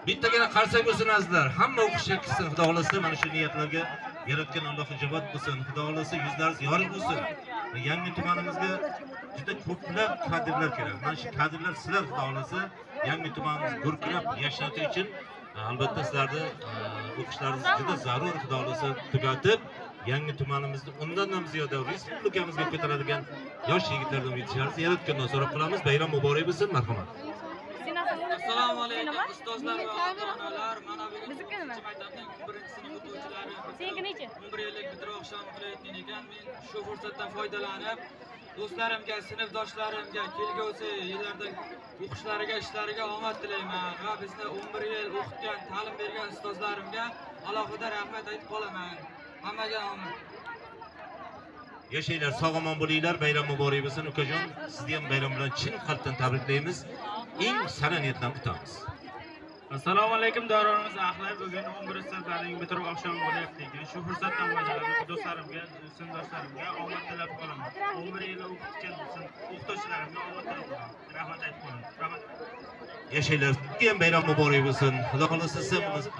Bittagina qarsak bo'lsin azizlar. Hamma o'qishga kirsin, Xudo xolasa mana shu niyatlarga yaratgan Alloh ijobat bo'lsin. Xudo xolasa yuzlaringiz yorug' bo'lsin. Yangi tumanimizga juda ko'plab kadrlar kerak. Mana shu kadrlar sizlar Xudo xolasa yangi tumanimizni gurkirab yashnatish uchun albatta sizlarni o'qishlaringiz juda zarur. Xudo xolasa tugatib yangi tumanimizni undan ham ziyoda respublikamizga ko'taradigan yosh yigitlardan yetishlaringizni yaratgandan so'rab qolamiz. Bayram muborak bo'lsin. Marhamat. Assalomu alaykum ustozlar va ota-onalar. Mana bugun maktabning 1-sinf o'quvchilari 11 yillik bitiruv oqshomi qilayotgan ekan. Men shu fursatdan foydalanib do'stlarimga, sinfdoshlarimga kelgusi yillarda o'qishlariga, ishlariga omad tilayman va bizni 11 yil o'qitgan, ta'lim bergan ustozlarimga alohida rahmat aytib qolaman. Hammaga omad. Yashanglar, sog'-omon bo'linglar. Bayram muborak bo'lsin ukajon. Sizni ham bayram bilan chin qalbdan tabriklaymiz. Eng samimiyatdan kutamiz. Assalomu alaykum davronimiz ahli. Bugun 11 sinflarning bitiruv oqshomi bo'lyapti ekan. Shu fursatdan foydalanib do'stlarimga, sinfdoshlarimga omad tilab qolaman. 11 yil o'qitgan o'qituvchilarimga omad tilab qolaman. Rahmat aytib qolaman. Rahmat. Yashanglar, sizga ham bayram muborak bo'lsin. Xudo xolasa siz